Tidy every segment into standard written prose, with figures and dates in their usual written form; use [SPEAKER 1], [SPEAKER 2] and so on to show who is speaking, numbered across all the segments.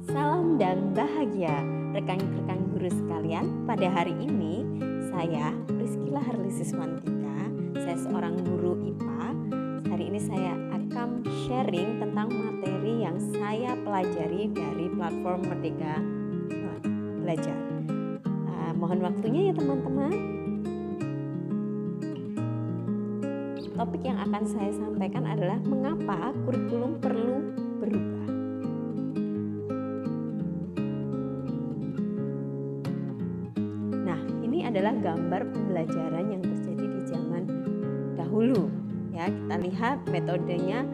[SPEAKER 1] Salam dan bahagia rekan-rekan guru sekalian. Pada hari ini saya Priscilla Harlisiswantika, saya seorang guru IPA. Hari ini saya akan sharing tentang materi yang saya pelajari dari platform Merdeka Belajar. Mohon waktunya ya teman-teman. Topik yang akan saya sampaikan adalah mengapa kurikulum perlu berubah. Nah, ini adalah gambar pembelajaran yang terjadi di zaman dahulu. Ya, kita lihat metodenya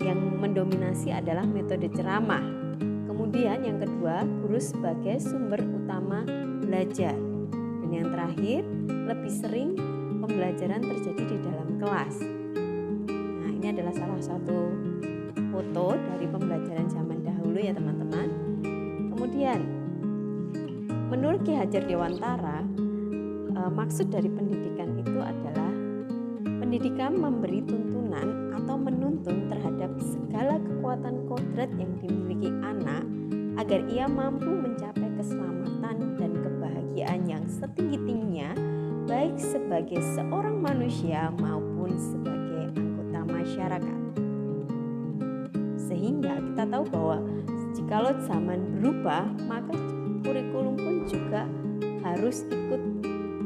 [SPEAKER 1] yang mendominasi adalah metode ceramah. Kemudian yang kedua, guru sebagai sumber utama belajar. Dan yang terakhir, lebih sering pembelajaran terjadi di dalam kelas. Nah, ini adalah salah satu foto dari pembelajaran zaman dahulu ya teman-teman. Kemudian, menurut Ki Hajar Dewantara, maksud dari pendidikan itu adalah pendidikan memberi tuntunan atau menuntun terhadap segala kekuatan kodrat yang dimiliki anak agar ia mampu mencapai keselamatan dan kebahagiaan yang setinggi-tingginya, baik sebagai seorang manusia maupun sebagai anggota masyarakat. Sehingga kita tahu bahwa jikalau zaman berubah, maka kurikulum pun juga harus ikut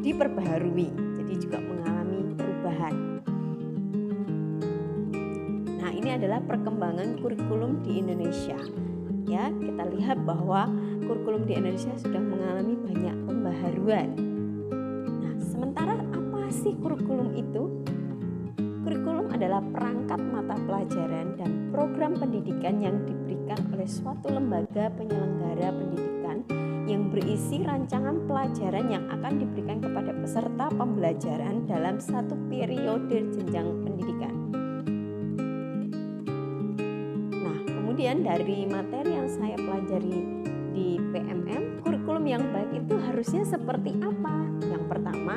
[SPEAKER 1] diperbaharui, jadi juga mengalami perubahan. Nah, ini adalah perkembangan kurikulum di Indonesia. Ya, kita lihat bahwa kurikulum di Indonesia sudah mengalami banyak pembaharuan. Nah, sementara apa sih kurikulum itu? Kurikulum adalah perangkat mata pelajaran dan program pendidikan yang diberikan oleh suatu lembaga penyelenggara pendidikan yang berisi rancangan pelajaran yang akan diberikan kepada peserta pembelajaran dalam satu periode jenjang pendidikan. Nah, kemudian dari materi yang saya pelajari di PMM, kurikulum yang baik itu harusnya seperti apa? Yang pertama,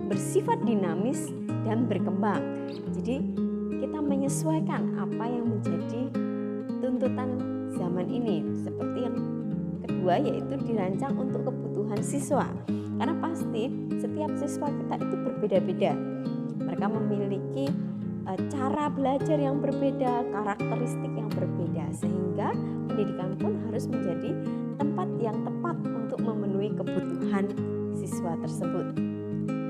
[SPEAKER 1] bersifat dinamis dan berkembang. Jadi kita menyesuaikan apa yang menjadi tuntutan zaman ini. Seperti yang kedua, yaitu dirancang untuk kebutuhan siswa. Karena pasti setiap siswa kita itu berbeda-beda. Mereka memiliki cara belajar yang berbeda, karakteristik yang berbeda, sehingga pendidikan pun harus menjadi tempat yang tepat untuk memenuhi kebutuhan siswa tersebut.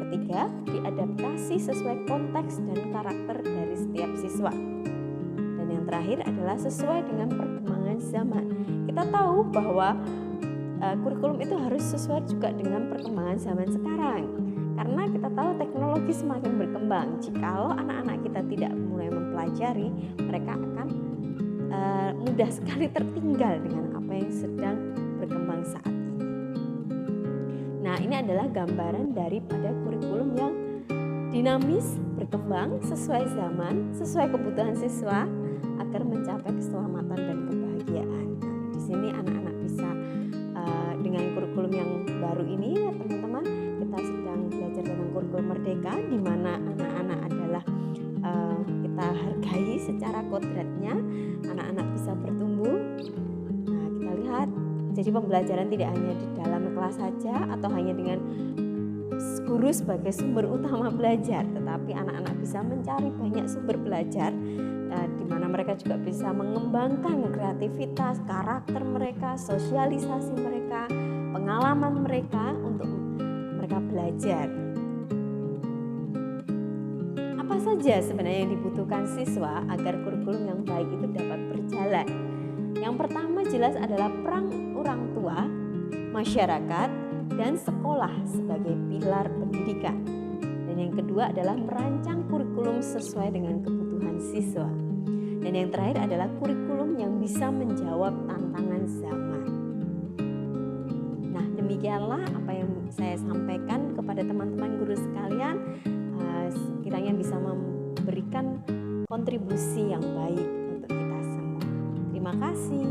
[SPEAKER 1] Ketiga, diadaptasi sesuai konteks dan karakter dari setiap siswa. Dan yang terakhir adalah sesuai dengan perkembangan zaman. Kita tahu bahwa kurikulum itu harus sesuai juga dengan perkembangan zaman sekarang. Karena kita tahu teknologi semakin berkembang. Jikalau anak-anak kita tidak mulai mempelajari, mereka akan mudah sekali tertinggal dengan apa yang sedang berkembang saat ini. Nah, ini adalah gambaran daripada kurikulum yang dinamis, berkembang sesuai zaman, sesuai kebutuhan siswa agar mencapai keselamatan dan kebahagiaan. Nah, di sini anak-anak bisa dengan kurikulum yang baru ini ya teman-teman, kita sedang belajar tentang kurikulum merdeka, di mana anak-anak adalah kita hargai secara kodratnya, anak-anak bisa bertumbuh. Nah, kita lihat, jadi pembelajaran tidak hanya di dalam kelas saja atau hanya dengan guru sebagai sumber utama belajar, tetapi anak-anak bisa mencari banyak sumber belajar di mana mereka juga bisa mengembangkan kreativitas, karakter mereka, sosialisasi mereka, pengalaman mereka untuk mereka belajar. Apa saja sebenarnya yang dibutuhkan siswa agar kurikulum yang baik itu dapat berjalan? Yang pertama jelas adalah peran orang tua, masyarakat, dan sekolah sebagai pilar pendidikan. Dan yang kedua adalah merancang kurikulum sesuai dengan kebutuhan siswa. Dan yang terakhir adalah kurikulum yang bisa menjawab tantangan zaman. Nah, demikianlah apa yang saya sampaikan kepada teman-teman guru sekalian. Kiranya bisa memberikan kontribusi yang baik untuk kita semua. Terima kasih.